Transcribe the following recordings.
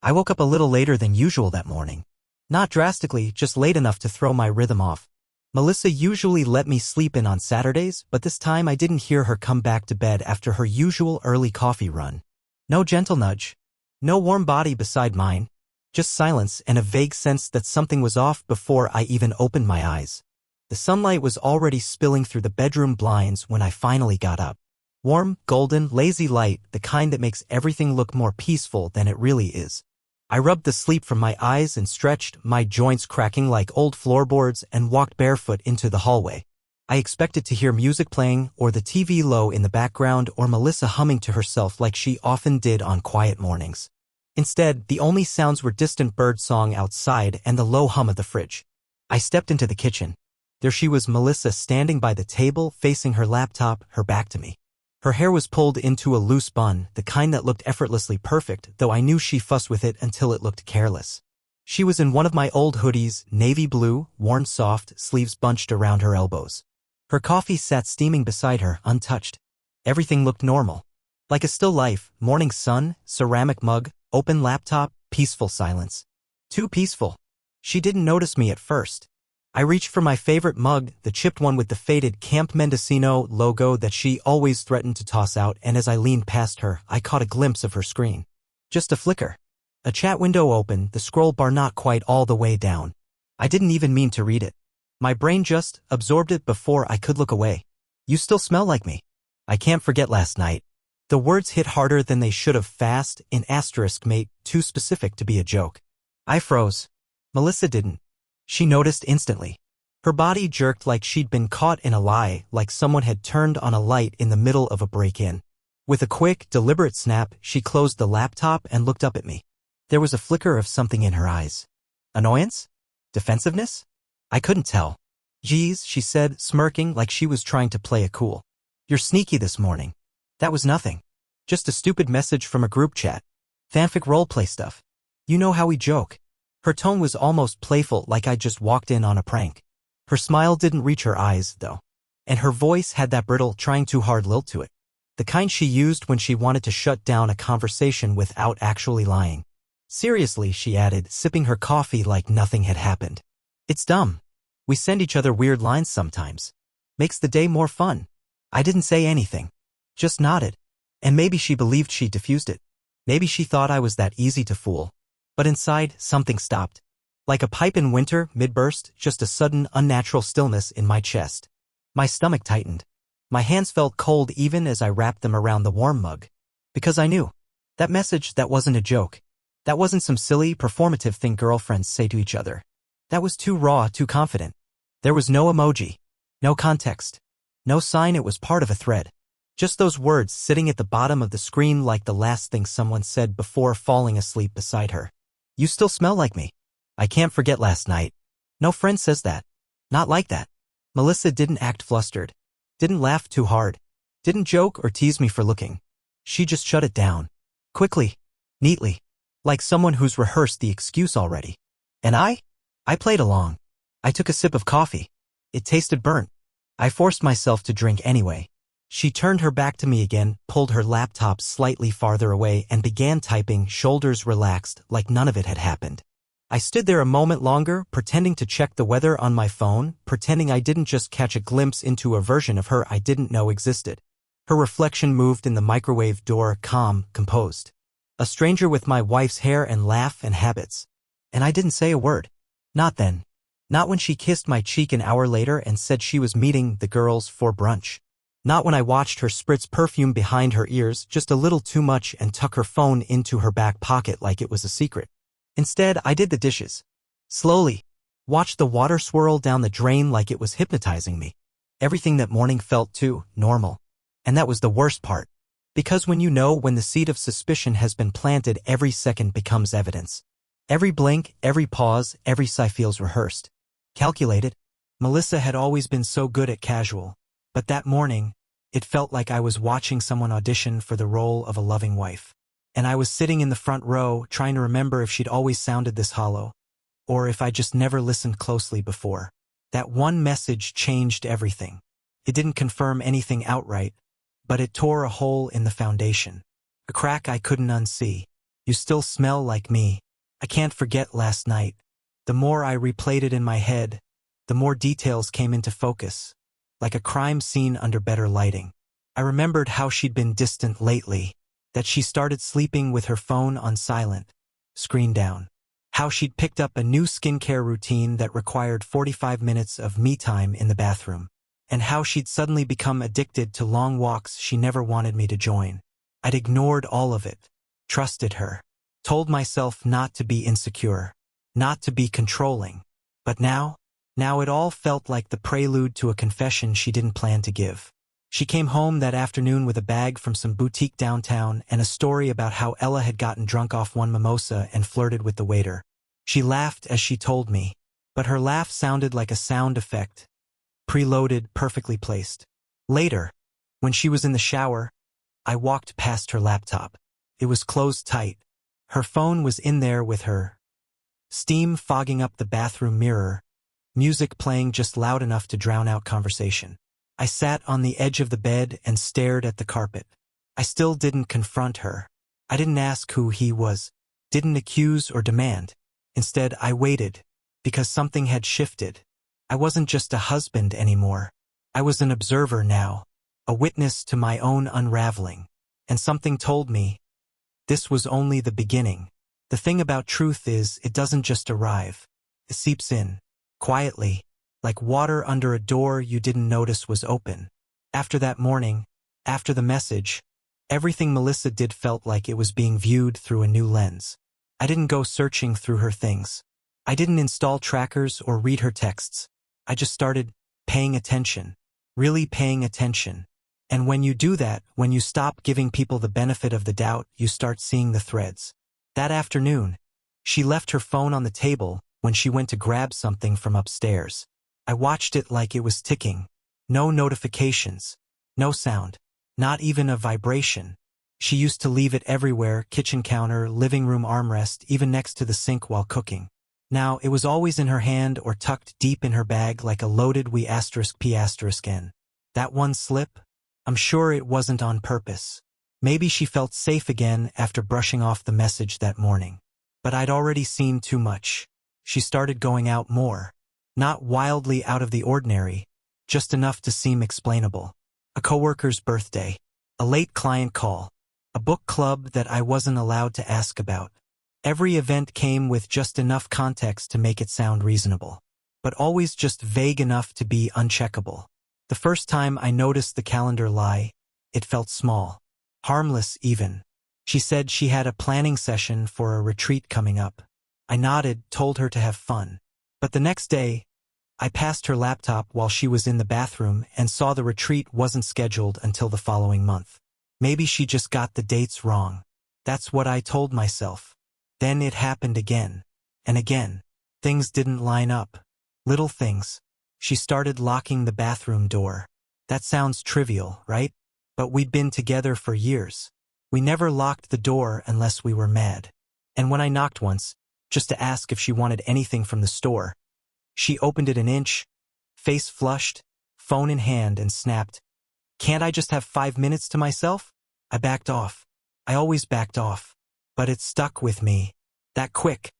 I woke up a little later than usual that morning. Not drastically, just late enough to throw my rhythm off. Melissa usually let me sleep in on Saturdays, but this time I didn't hear her come back to bed after her usual early coffee run. No gentle nudge. No warm body beside mine. Just silence and a vague sense that something was off before I even opened my eyes. The sunlight was already spilling through the bedroom blinds when I finally got up. Warm, golden, lazy light, the kind that makes everything look more peaceful than it really is. I rubbed the sleep from my eyes and stretched, my joints cracking like old floorboards, and walked barefoot into the hallway. I expected to hear music playing, or the TV low in the background, or Melissa humming to herself like she often did on quiet mornings. Instead, the only sounds were distant bird song outside and the low hum of the fridge. I stepped into the kitchen. There she was, Melissa, standing by the table, facing her laptop, her back to me. Her hair was pulled into a loose bun, the kind that looked effortlessly perfect, though I knew she fussed with it until it looked careless. She was in one of my old hoodies, navy blue, worn soft, sleeves bunched around her elbows. Her coffee sat steaming beside her, untouched. Everything looked normal. Like a still life, morning sun, ceramic mug, open laptop, peaceful silence. Too peaceful. She didn't notice me at first. I reached for my favorite mug, the chipped one with the faded Camp Mendocino logo that she always threatened to toss out, and as I leaned past her, I caught a glimpse of her screen. Just a flicker. A chat window open, the scroll bar not quite all the way down. I didn't even mean to read it. My brain just absorbed it before I could look away. You still smell like me. I can't forget last night. The words hit harder than they should have, fast, in asterisk mate, too specific to be a joke. I froze. Melissa didn't. She noticed instantly. Her body jerked like she'd been caught in a lie, like someone had turned on a light in the middle of a break-in. With a quick, deliberate snap, she closed the laptop and looked up at me. There was a flicker of something in her eyes. Annoyance? Defensiveness? I couldn't tell. Geez, she said, smirking like she was trying to play it cool. You're sneaky this morning. That was nothing. Just a stupid message from a group chat. Fanfic roleplay stuff. You know how we joke. Her tone was almost playful, like I'd just walked in on a prank. Her smile didn't reach her eyes, though. And her voice had that brittle, trying too hard lilt to it. The kind she used when she wanted to shut down a conversation without actually lying. Seriously, she added, sipping her coffee like nothing had happened. It's dumb. We send each other weird lines sometimes. Makes the day more fun. I didn't say anything. Just nodded. And maybe she believed she diffused it. Maybe she thought I was that easy to fool. But inside, something stopped. Like a pipe in winter, mid-burst, just a sudden, unnatural stillness in my chest. My stomach tightened. My hands felt cold even as I wrapped them around the warm mug. Because I knew. That message, that wasn't a joke. That wasn't some silly, performative thing girlfriends say to each other. That was too raw, too confident. There was no emoji. No context. No sign it was part of a thread. Just those words sitting at the bottom of the screen like the last thing someone said before falling asleep beside her. You still smell like me. I can't forget last night. No friend says that. Not like that. Melissa didn't act flustered. Didn't laugh too hard. Didn't joke or tease me for looking. She just shut it down. Quickly. Neatly. Like someone who's rehearsed the excuse already. And I played along. I took a sip of coffee. It tasted burnt. I forced myself to drink anyway. She turned her back to me again, pulled her laptop slightly farther away, and began typing, shoulders relaxed, like none of it had happened. I stood there a moment longer, pretending to check the weather on my phone, pretending I didn't just catch a glimpse into a version of her I didn't know existed. Her reflection moved in the microwave door, calm, composed. A stranger with my wife's hair and laugh and habits. And I didn't say a word. Not then. Not when she kissed my cheek an hour later and said she was meeting the girls for brunch. Not when I watched her spritz perfume behind her ears just a little too much and tuck her phone into her back pocket like it was a secret. Instead, I did the dishes. Slowly. Watched the water swirl down the drain like it was hypnotizing me. Everything that morning felt too normal. And that was the worst part. Because when you know when the seed of suspicion has been planted, every second becomes evidence. Every blink, every pause, every sigh feels rehearsed. Calculated. Melissa had always been so good at casual. But that morning, it felt like I was watching someone audition for the role of a loving wife. And I was sitting in the front row, trying to remember if she'd always sounded this hollow, or if I just never listened closely before. That one message changed everything. It didn't confirm anything outright, but it tore a hole in the foundation. A crack I couldn't unsee. You still smell like me. I can't forget last night. The more I replayed it in my head, the more details came into focus, like a crime scene under better lighting. I remembered how she'd been distant lately, that she started sleeping with her phone on silent, screen down. How she'd picked up a new skincare routine that required 45 minutes of me time in the bathroom. And how she'd suddenly become addicted to long walks she never wanted me to join. I'd ignored all of it, trusted her, told myself not to be insecure, not to be controlling. But now it all felt like the prelude to a confession she didn't plan to give. She came home that afternoon with a bag from some boutique downtown and a story about how Ella had gotten drunk off one mimosa and flirted with the waiter. She laughed as she told me, but her laugh sounded like a sound effect, preloaded, perfectly placed. Later, when she was in the shower, I walked past her laptop. It was closed tight. Her phone was in there with her, steam fogging up the bathroom mirror, music playing just loud enough to drown out conversation. I sat on the edge of the bed and stared at the carpet. I still didn't confront her. I didn't ask who he was, didn't accuse or demand. Instead, I waited, because something had shifted. I wasn't just a husband anymore. I was an observer now, a witness to my own unraveling. And something told me, this was only the beginning. The thing about truth is, it doesn't just arrive. It seeps in, quietly, like water under a door you didn't notice was open. After that morning, after the message, everything Melissa did felt like it was being viewed through a new lens. I didn't go searching through her things. I didn't install trackers or read her texts. I just started paying attention, really paying attention. And when you do that, when you stop giving people the benefit of the doubt, you start seeing the threads. That afternoon, she left her phone on the table when she went to grab something from upstairs. I watched it like it was ticking. No notifications, no sound, not even a vibration. She used to leave it everywhere, kitchen counter, living room armrest, even next to the sink while cooking. Now, it was always in her hand or tucked deep in her bag like a loaded P*N. That one slip? I'm sure it wasn't on purpose. Maybe she felt safe again after brushing off the message that morning. But I'd already seen too much. She started going out more. Not wildly out of the ordinary, just enough to seem explainable. A coworker's birthday, a late client call, a book club that I wasn't allowed to ask about. Every event came with just enough context to make it sound reasonable, but always just vague enough to be uncheckable. The first time I noticed the calendar lie, it felt small, harmless even. She said she had a planning session for a retreat coming up. I nodded, told her to have fun. But the next day, I passed her laptop while she was in the bathroom and saw the retreat wasn't scheduled until the following month. Maybe she just got the dates wrong. That's what I told myself. Then it happened again. And again. Things didn't line up. Little things. She started locking the bathroom door. That sounds trivial, right? But we'd been together for years. We never locked the door unless we were mad. And when I knocked once, just to ask if she wanted anything from the store, she opened it an inch, face flushed, phone in hand, and snapped, "Can't I just have 5 minutes to myself?" I backed off. I always backed off. But it stuck with me. That quick,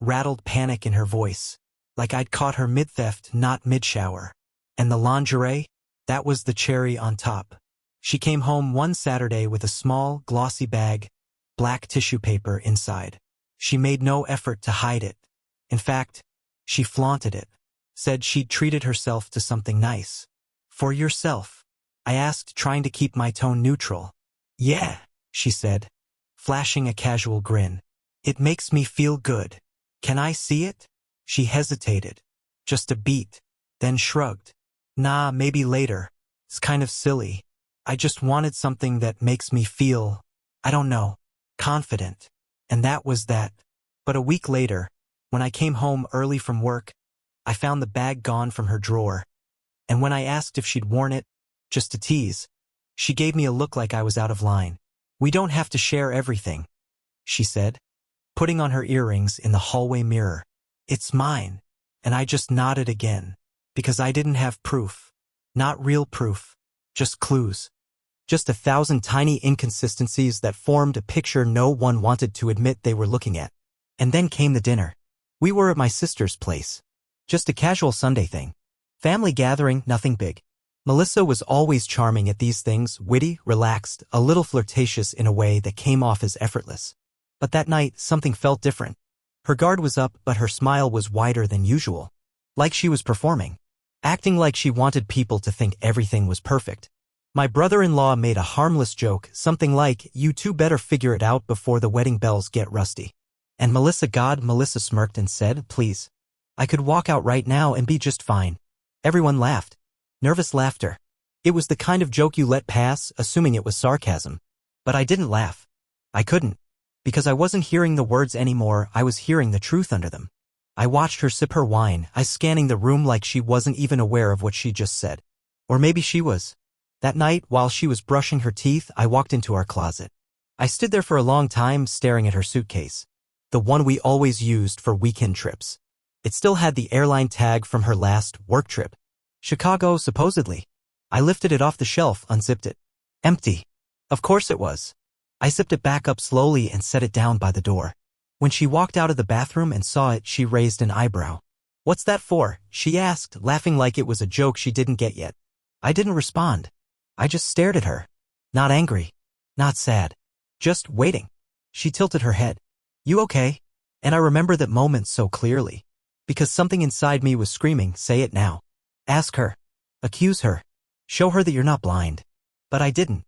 rattled panic in her voice. Like I'd caught her mid-theft, not mid-shower. And the lingerie? That was the cherry on top. She came home one Saturday with a small, glossy bag, black tissue paper inside. She made no effort to hide it. In fact, she flaunted it. Said she'd treated herself to something nice. "For yourself?" I asked, trying to keep my tone neutral. "Yeah," she said, flashing a casual grin. "It makes me feel good. Can I see it?" She hesitated. Just a beat. Then shrugged. "Nah, maybe later. It's kind of silly. I just wanted something that makes me feel, I don't know, confident." And that was that. But a week later, when I came home early from work, I found the bag gone from her drawer. And when I asked if she'd worn it, just to tease, she gave me a look like I was out of line. "We don't have to share everything," she said, putting on her earrings in the hallway mirror. "It's mine." And I just nodded again, because I didn't have proof. Not real proof, just clues. Just 1,000 tiny inconsistencies that formed a picture no one wanted to admit they were looking at. And then came the dinner. We were at my sister's place. Just a casual Sunday thing. Family gathering, nothing big. Melissa was always charming at these things, witty, relaxed, a little flirtatious in a way that came off as effortless. But that night, something felt different. Her guard was up, but her smile was wider than usual. Like she was performing. Acting like she wanted people to think everything was perfect. My brother-in-law made a harmless joke, something like, "You two better figure it out before the wedding bells get rusty." And Melissa smirked and said, "Please. I could walk out right now and be just fine." Everyone laughed. Nervous laughter. It was the kind of joke you let pass, assuming it was sarcasm. But I didn't laugh. I couldn't. Because I wasn't hearing the words anymore, I was hearing the truth under them. I watched her sip her wine, I scanning the room like she wasn't even aware of what she just said. Or maybe she was. That night, while she was brushing her teeth, I walked into our closet. I stood there for a long time staring at her suitcase. The one we always used for weekend trips. It still had the airline tag from her last work trip. Chicago, supposedly. I lifted it off the shelf, unzipped it. Empty. Of course it was. I zipped it back up slowly and set it down by the door. When she walked out of the bathroom and saw it, she raised an eyebrow. "What's that for?" she asked, laughing like it was a joke she didn't get yet. I didn't respond. I just stared at her. Not angry. Not sad. Just waiting. She tilted her head. "You okay?" And I remember that moment so clearly. Because something inside me was screaming, "Say it now. Ask her. Accuse her. Show her that you're not blind." But I didn't.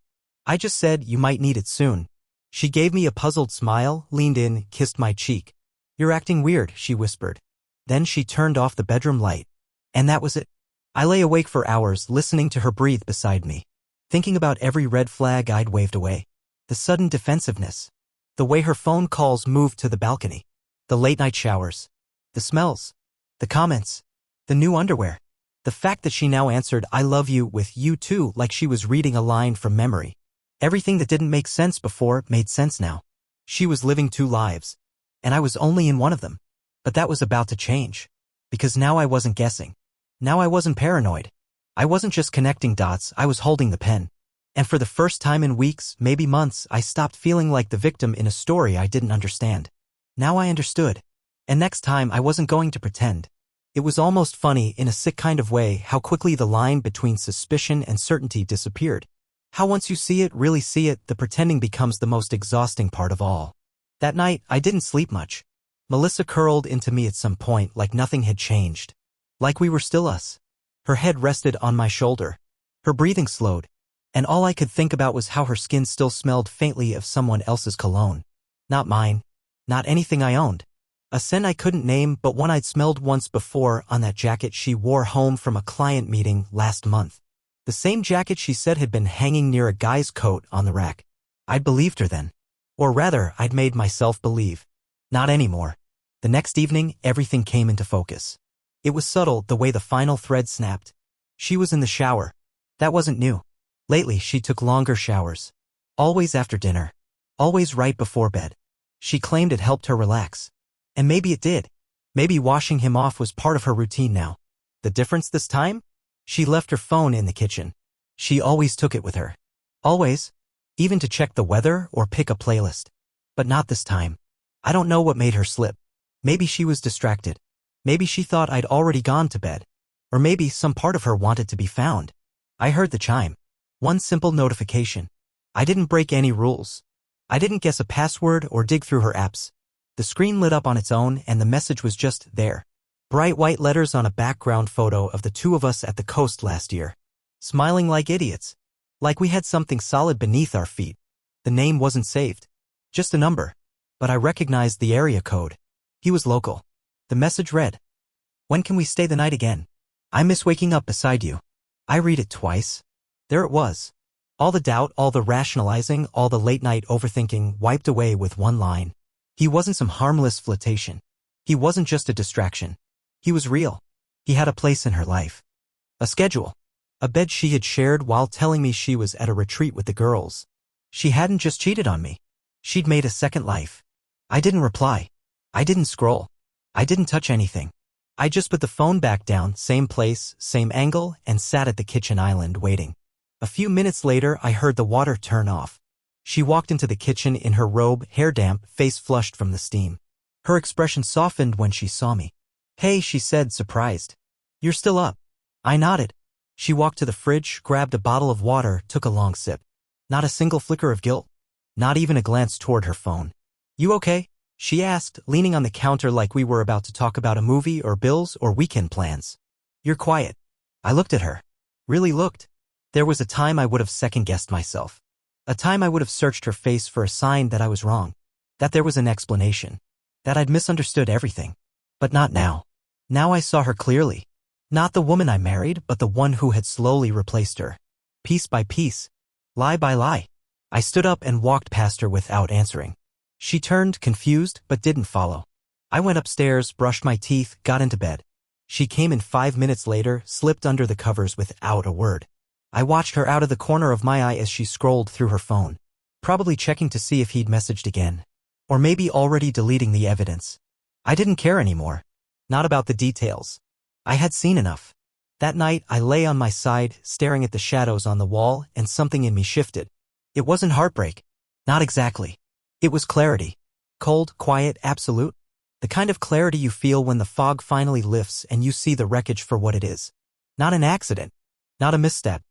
I just said, "You might need it soon." She gave me a puzzled smile, leaned in, kissed my cheek. "You're acting weird," she whispered. Then she turned off the bedroom light. And that was it. I lay awake for hours, listening to her breathe beside me. Thinking about every red flag I'd waved away. The sudden defensiveness. The way her phone calls moved to the balcony. The late-night showers. The smells. The comments. The new underwear. The fact that she now answered "I love you" with "you too" like she was reading a line from memory. Everything that didn't make sense before made sense now. She was living two lives. And I was only in one of them. But that was about to change. Because now I wasn't guessing. Now I wasn't paranoid. I wasn't just connecting dots, I was holding the pen. And for the first time in weeks, maybe months, I stopped feeling like the victim in a story I didn't understand. Now I understood. And next time I wasn't going to pretend. It was almost funny, in a sick kind of way, how quickly the line between suspicion and certainty disappeared. How once you see it, really see it, the pretending becomes the most exhausting part of all. That night, I didn't sleep much. Melissa curled into me at some point like nothing had changed. Like we were still us. Her head rested on my shoulder. Her breathing slowed. And all I could think about was how her skin still smelled faintly of someone else's cologne. Not mine. Not anything I owned. A scent I couldn't name, but one I'd smelled once before on that jacket she wore home from a client meeting last month. The same jacket she said had been hanging near a guy's coat on the rack. I'd believed her then. Or rather, I'd made myself believe. Not anymore. The next evening, everything came into focus. It was subtle, the way the final thread snapped. She was in the shower. That wasn't new. Lately, she took longer showers. Always after dinner. Always right before bed. She claimed it helped her relax. And maybe it did. Maybe washing him off was part of her routine now. The difference this time? She left her phone in the kitchen. She always took it with her. Always. Even to check the weather or pick a playlist. But not this time. I don't know what made her slip. Maybe she was distracted. Maybe she thought I'd already gone to bed. Or maybe some part of her wanted to be found. I heard the chime. One simple notification. I didn't break any rules. I didn't guess a password or dig through her apps. The screen lit up on its own and the message was just there. Bright white letters on a background photo of the two of us at the coast last year. Smiling like idiots. Like we had something solid beneath our feet. The name wasn't saved. Just a number. But I recognized the area code. He was local. The message read, "When can we stay the night again? I miss waking up beside you." I read it twice. There it was. All the doubt, all the rationalizing, all the late-night overthinking wiped away with one line. He wasn't some harmless flirtation. He wasn't just a distraction. He was real. He had a place in her life. A schedule. A bed she had shared while telling me she was at a retreat with the girls. She hadn't just cheated on me. She'd made a second life. I didn't reply. I didn't scroll. I didn't touch anything. I just put the phone back down, same place, same angle, and sat at the kitchen island waiting. A few minutes later, I heard the water turn off. She walked into the kitchen in her robe, hair damp, face flushed from the steam. Her expression softened when she saw me. "Hey," she said, surprised. "You're still up." I nodded. She walked to the fridge, grabbed a bottle of water, took a long sip. Not a single flicker of guilt. Not even a glance toward her phone. "You okay?" she asked, leaning on the counter like we were about to talk about a movie or bills or weekend plans. "You're quiet." I looked at her. Really looked. There was a time I would have second-guessed myself. A time I would have searched her face for a sign that I was wrong. That there was an explanation. That I'd misunderstood everything. But not now. Now I saw her clearly. Not the woman I married, but the one who had slowly replaced her. Piece by piece. Lie by lie. I stood up and walked past her without answering. She turned, confused, but didn't follow. I went upstairs, brushed my teeth, got into bed. She came in 5 minutes later, slipped under the covers without a word. I watched her out of the corner of my eye as she scrolled through her phone. Probably checking to see if he'd messaged again. Or maybe already deleting the evidence. I didn't care anymore. Not about the details. I had seen enough. That night, I lay on my side, staring at the shadows on the wall, and something in me shifted. It wasn't heartbreak. Not exactly. It was clarity. Cold, quiet, absolute. The kind of clarity you feel when the fog finally lifts and you see the wreckage for what it is. Not an accident. Not a misstep.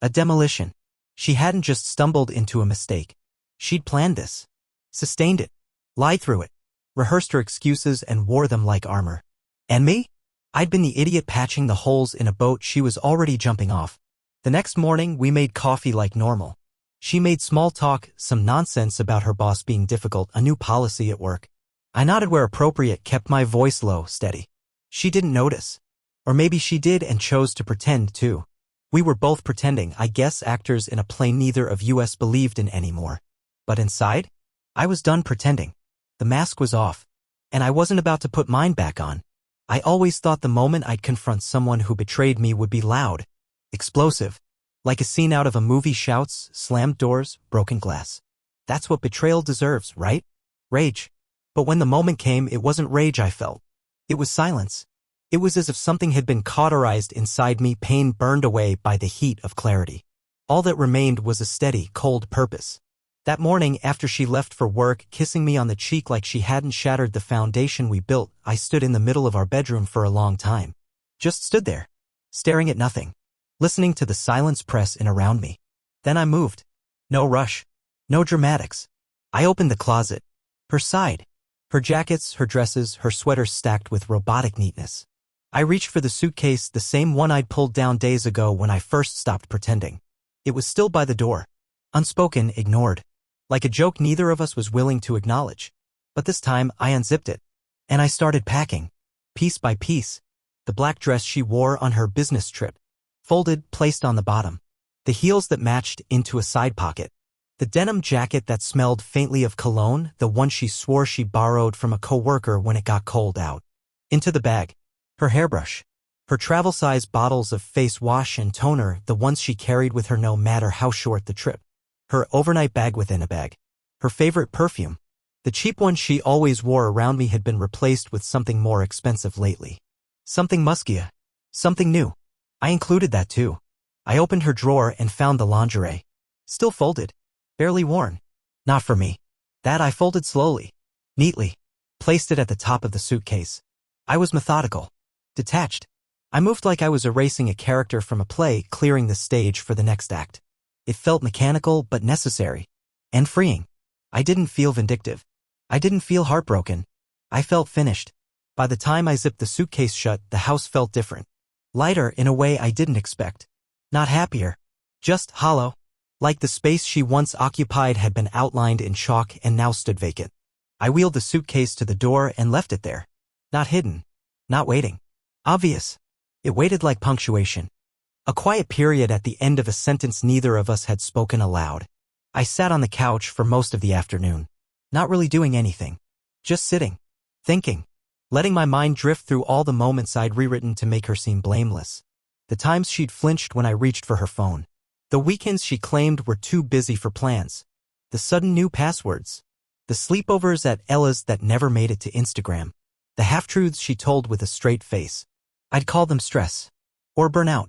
A demolition. She hadn't just stumbled into a mistake. She'd planned this. Sustained it. Lied through it. Rehearsed her excuses and wore them like armor. And me? I'd been the idiot patching the holes in a boat she was already jumping off. The next morning, we made coffee like normal. She made small talk, some nonsense about her boss being difficult, a new policy at work. I nodded where appropriate, kept my voice low, steady. She didn't notice. Or maybe she did and chose to pretend too. We were both pretending, I guess, actors in a play neither of us believed in anymore. But inside, I was done pretending. The mask was off. And I wasn't about to put mine back on. I always thought the moment I'd confront someone who betrayed me would be loud. Explosive. Like a scene out of a movie, shouts, slammed doors, broken glass. That's what betrayal deserves, right? Rage. But when the moment came, it wasn't rage I felt. It was silence. It was as if something had been cauterized inside me, pain burned away by the heat of clarity. All that remained was a steady, cold purpose. That morning, after she left for work, kissing me on the cheek like she hadn't shattered the foundation we built, I stood in the middle of our bedroom for a long time. Just stood there, staring at nothing, listening to the silence press in around me. Then I moved. No rush. No dramatics. I opened the closet. Her side. Her jackets, her dresses, her sweaters stacked with robotic neatness. I reached for the suitcase, the same one I'd pulled down days ago when I first stopped pretending. It was still by the door. Unspoken, ignored. Like a joke neither of us was willing to acknowledge. But this time, I unzipped it. And I started packing. Piece by piece. The black dress she wore on her business trip. Folded, placed on the bottom. The heels that matched into a side pocket. The denim jacket that smelled faintly of cologne, the one she swore she borrowed from a coworker when it got cold out. Into the bag. Her hairbrush. Her travel-size bottles of face wash and toner, the ones she carried with her no matter how short the trip. Her overnight bag within a bag. Her favorite perfume. The cheap one she always wore around me had been replaced with something more expensive lately. Something muskier. Something new. I included that too. I opened her drawer and found the lingerie. Still folded. Barely worn. Not for me. That I folded slowly. Neatly. Placed it at the top of the suitcase. I was methodical. Detached. I moved like I was erasing a character from a play, clearing the stage for the next act. It felt mechanical but necessary. And freeing. I didn't feel vindictive. I didn't feel heartbroken. I felt finished. By the time I zipped the suitcase shut, the house felt different. Lighter in a way I didn't expect. Not happier. Just hollow. Like the space she once occupied had been outlined in chalk and now stood vacant. I wheeled the suitcase to the door and left it there. Not hidden. Not waiting. Obvious. It waited like punctuation. A quiet period at the end of a sentence neither of us had spoken aloud. I sat on the couch for most of the afternoon. Not really doing anything. Just sitting. Thinking. Letting my mind drift through all the moments I'd rewritten to make her seem blameless. The times she'd flinched when I reached for her phone. The weekends she claimed were too busy for plans. The sudden new passwords. The sleepovers at Ella's that never made it to Instagram. The half-truths she told with a straight face. I'd call them stress. Or burnout.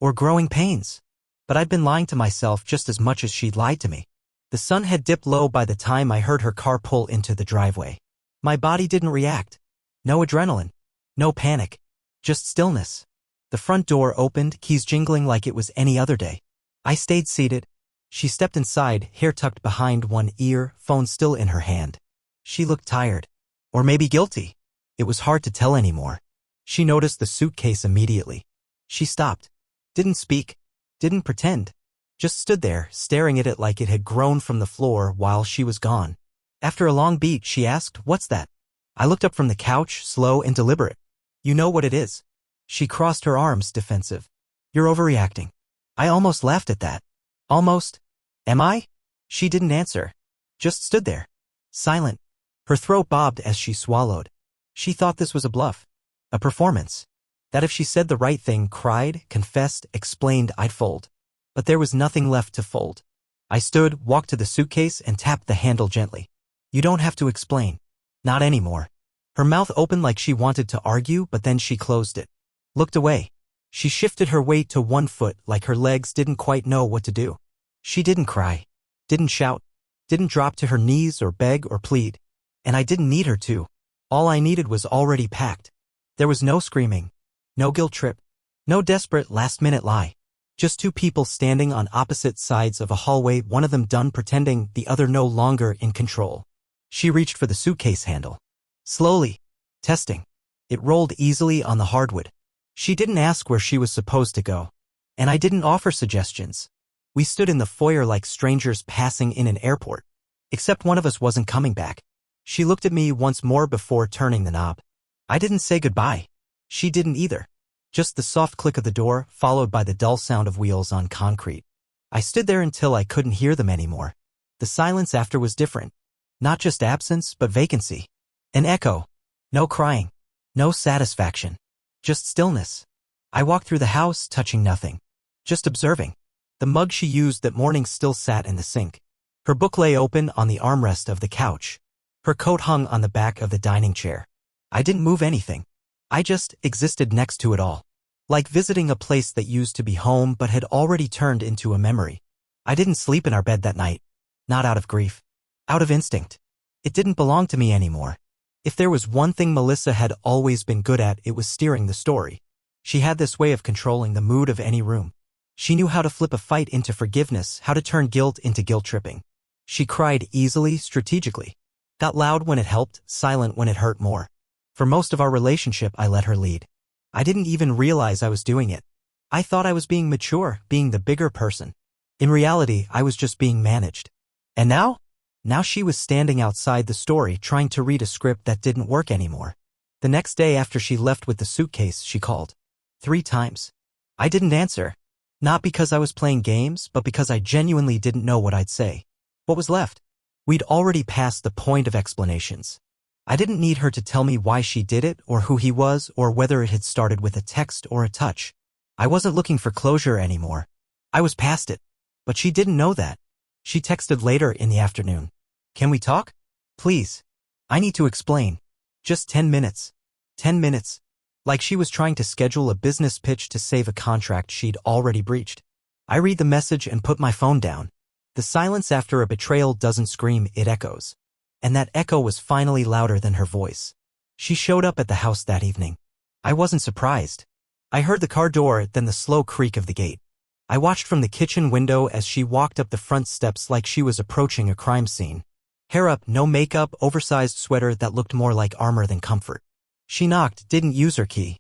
Or growing pains. But I'd been lying to myself just as much as she'd lied to me. The sun had dipped low by the time I heard her car pull into the driveway. My body didn't react. No adrenaline. No panic. Just stillness. The front door opened, keys jingling like it was any other day. I stayed seated. She stepped inside, hair tucked behind one ear, phone still in her hand. She looked tired. Or maybe guilty. It was hard to tell anymore. She noticed the suitcase immediately. She stopped. Didn't speak. Didn't pretend. Just stood there, staring at it like it had grown from the floor while she was gone. After a long beat, she asked, "What's that?" I looked up from the couch, slow and deliberate. "You know what it is." She crossed her arms, defensive. "You're overreacting." I almost laughed at that. Almost. Am I? She didn't answer. Just stood there. Silent. Her throat bobbed as she swallowed. She thought this was a bluff. A performance. That if she said the right thing, cried, confessed, explained, I'd fold. But there was nothing left to fold. I stood, walked to the suitcase, and tapped the handle gently. You don't have to explain. Not anymore. Her mouth opened like she wanted to argue, but then she closed it. Looked away. She shifted her weight to one foot like her legs didn't quite know what to do. She didn't cry. Didn't shout. Didn't drop to her knees or beg or plead. And I didn't need her to. All I needed was already packed. There was no screaming. No guilt trip. No desperate last-minute lie. Just two people standing on opposite sides of a hallway, one of them done pretending, the other no longer in control. She reached for the suitcase handle. Slowly. Testing. It rolled easily on the hardwood. She didn't ask where she was supposed to go. And I didn't offer suggestions. We stood in the foyer like strangers passing in an airport. Except one of us wasn't coming back. She looked at me once more before turning the knob. I didn't say goodbye. She didn't either. Just the soft click of the door, followed by the dull sound of wheels on concrete. I stood there until I couldn't hear them anymore. The silence after was different. Not just absence, but vacancy. An echo. No crying. No satisfaction. Just stillness. I walked through the house, touching nothing. Just observing. The mug she used that morning still sat in the sink. Her book lay open on the armrest of the couch. Her coat hung on the back of the dining chair. I didn't move anything. I just existed next to it all. Like visiting a place that used to be home but had already turned into a memory. I didn't sleep in our bed that night. Not out of grief. Out of instinct. It didn't belong to me anymore. If there was one thing Melissa had always been good at, it was steering the story. She had this way of controlling the mood of any room. She knew how to flip a fight into forgiveness, how to turn guilt into guilt-tripping. She cried easily, strategically. Got loud when it helped, silent when it hurt more. For most of our relationship, I let her lead. I didn't even realize I was doing it. I thought I was being mature, being the bigger person. In reality, I was just being managed. And now? Now she was standing outside the story, trying to read a script that didn't work anymore. The next day after she left with the suitcase, she called. 3 times. I didn't answer. Not because I was playing games, but because I genuinely didn't know what I'd say. What was left? We'd already passed the point of explanations. I didn't need her to tell me why she did it, or who he was, or whether it had started with a text or a touch. I wasn't looking for closure anymore. I was past it. But she didn't know that. She texted later in the afternoon. Can we talk? Please. I need to explain. Just 10 minutes. 10 minutes. Like she was trying to schedule a business pitch to save a contract she'd already breached. I read the message and put my phone down. The silence after a betrayal doesn't scream, it echoes. And that echo was finally louder than her voice. She showed up at the house that evening. I wasn't surprised. I heard the car door, then the slow creak of the gate. I watched from the kitchen window as she walked up the front steps like she was approaching a crime scene. Hair up, no makeup, oversized sweater that looked more like armor than comfort. She knocked, didn't use her key.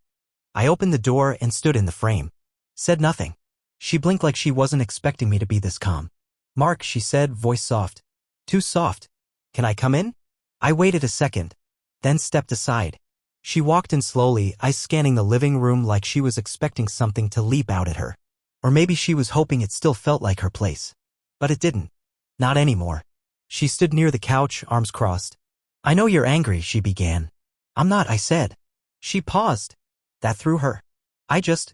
I opened the door and stood in the frame. Said nothing. She blinked like she wasn't expecting me to be this calm. Mark, she said, voice soft. Too soft. Can I come in? I waited a second. Then stepped aside. She walked in slowly, eyes scanning the living room like she was expecting something to leap out at her. Or maybe she was hoping it still felt like her place. But it didn't. Not anymore. She stood near the couch, arms crossed. I know you're angry, she began. I'm not, I said. She paused. That threw her.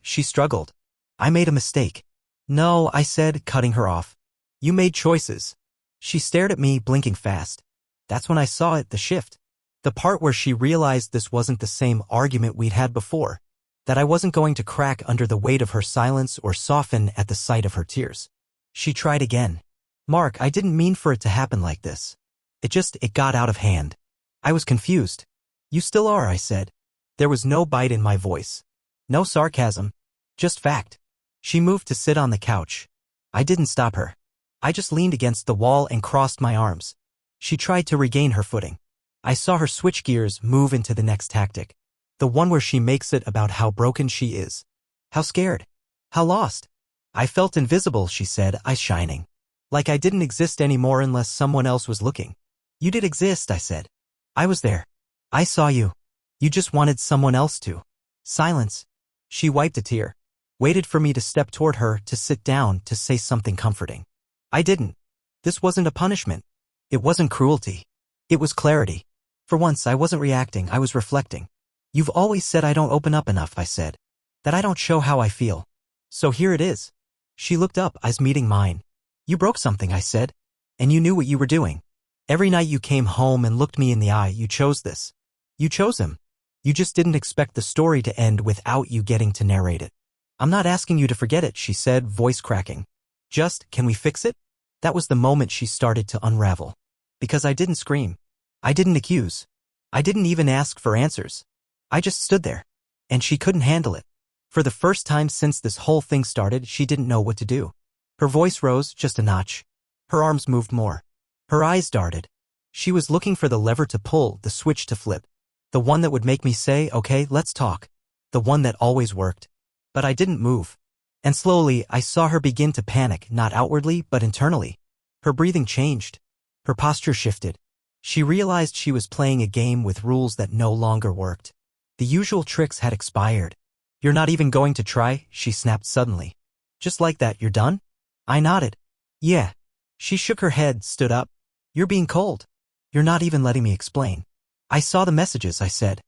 She struggled. I made a mistake. No, I said, cutting her off. You made choices. She stared at me, blinking fast. That's when I saw it, the shift. The part where she realized this wasn't the same argument we'd had before. That I wasn't going to crack under the weight of her silence or soften at the sight of her tears. She tried again. Mark, I didn't mean for it to happen like this. It got out of hand. I was confused. You still are, I said. There was no bite in my voice. No sarcasm. Just fact. She moved to sit on the couch. I didn't stop her. I just leaned against the wall and crossed my arms. She tried to regain her footing. I saw her switch gears, move into the next tactic. The one where she makes it about how broken she is. How scared. How lost. I felt invisible, she said, eyes shining. Like I didn't exist anymore unless someone else was looking. You did exist, I said. I was there. I saw you. You just wanted someone else to. Silence. She wiped a tear. Waited for me to step toward her, to sit down, to say something comforting. I didn't. This wasn't a punishment. It wasn't cruelty. It was clarity. For once I wasn't reacting, I was reflecting. You've always said I don't open up enough, I said. That I don't show how I feel. So here it is. She looked up, eyes meeting mine. You broke something, I said. And you knew what you were doing. Every night you came home and looked me in the eye, you chose this. You chose him. You just didn't expect the story to end without you getting to narrate it. I'm not asking you to forget it, she said, voice cracking. Just, can we fix it? That was the moment she started to unravel. Because I didn't scream. I didn't accuse. I didn't even ask for answers. I just stood there. And she couldn't handle it. For the first time since this whole thing started, she didn't know what to do. Her voice rose just a notch. Her arms moved more. Her eyes darted. She was looking for the lever to pull, the switch to flip. The one that would make me say, okay, let's talk. The one that always worked. But I didn't move. And slowly, I saw her begin to panic, not outwardly, but internally. Her breathing changed. Her posture shifted. She realized she was playing a game with rules that no longer worked. The usual tricks had expired. You're not even going to try, she snapped suddenly. Just like that, you're done? I nodded. Yeah. She shook her head, stood up. You're being cold. You're not even letting me explain. I saw the messages, I said.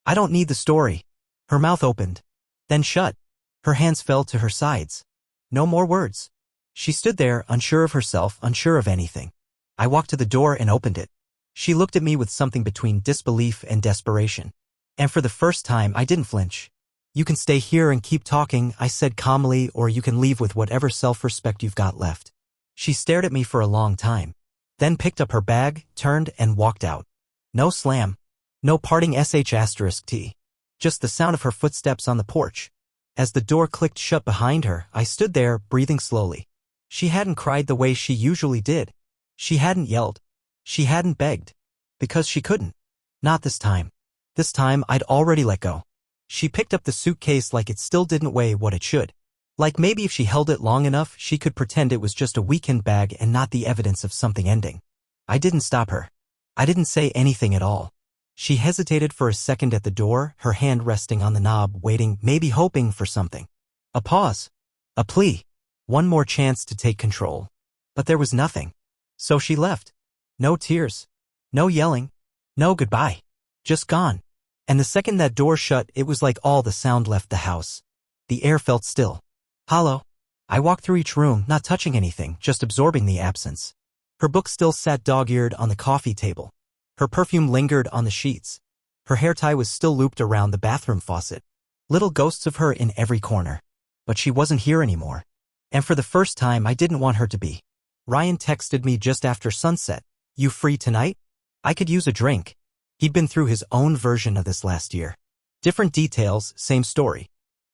I don't need the story. Her mouth opened. Then shut. Her hands fell to her sides. No more words. She stood there, unsure of herself, unsure of anything. I walked to the door and opened it. She looked at me with something between disbelief and desperation. And for the first time, I didn't flinch. You can stay here and keep talking, I said calmly, or you can leave with whatever self-respect you've got left. She stared at me for a long time. Then picked up her bag, turned, and walked out. No slam. No parting **T. Just the sound of her footsteps on the porch. As the door clicked shut behind her, I stood there, breathing slowly. She hadn't cried the way she usually did. She hadn't yelled. She hadn't begged. Because she couldn't. Not this time. This time, I'd already let go. She picked up the suitcase like it still didn't weigh what it should. Like maybe if she held it long enough, she could pretend it was just a weekend bag and not the evidence of something ending. I didn't stop her. I didn't say anything at all. She hesitated for a second at the door, her hand resting on the knob, waiting, maybe hoping for something. A pause. A plea. One more chance to take control. But there was nothing. So she left. No tears. No yelling. No goodbye. Just gone. And the second that door shut, it was like all the sound left the house. The air felt still. Hollow. I walked through each room, not touching anything, just absorbing the absence. Her book still sat dog-eared on the coffee table. Her perfume lingered on the sheets. Her hair tie was still looped around the bathroom faucet. Little ghosts of her in every corner. But she wasn't here anymore. And for the first time, I didn't want her to be. Ryan texted me just after sunset. You free tonight? I could use a drink. He'd been through his own version of this last year. Different details, same story.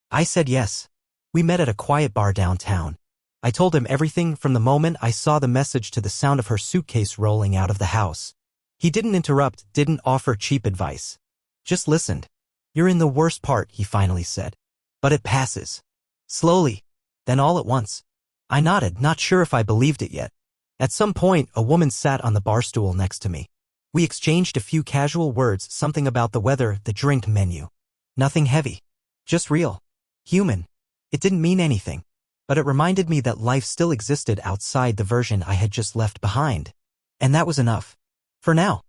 I said yes. We met at a quiet bar downtown. I told him everything from the moment I saw the message to the sound of her suitcase rolling out of the house. He didn't interrupt, didn't offer cheap advice. Just listened. You're in the worst part, he finally said. But it passes. Slowly. Then all at once. I nodded, not sure if I believed it yet. At some point, a woman sat on the bar stool next to me. We exchanged a few casual words, something about the weather, the drink menu. Nothing heavy. Just real. Human. It didn't mean anything. But it reminded me that life still existed outside the version I had just left behind. And that was enough. For now.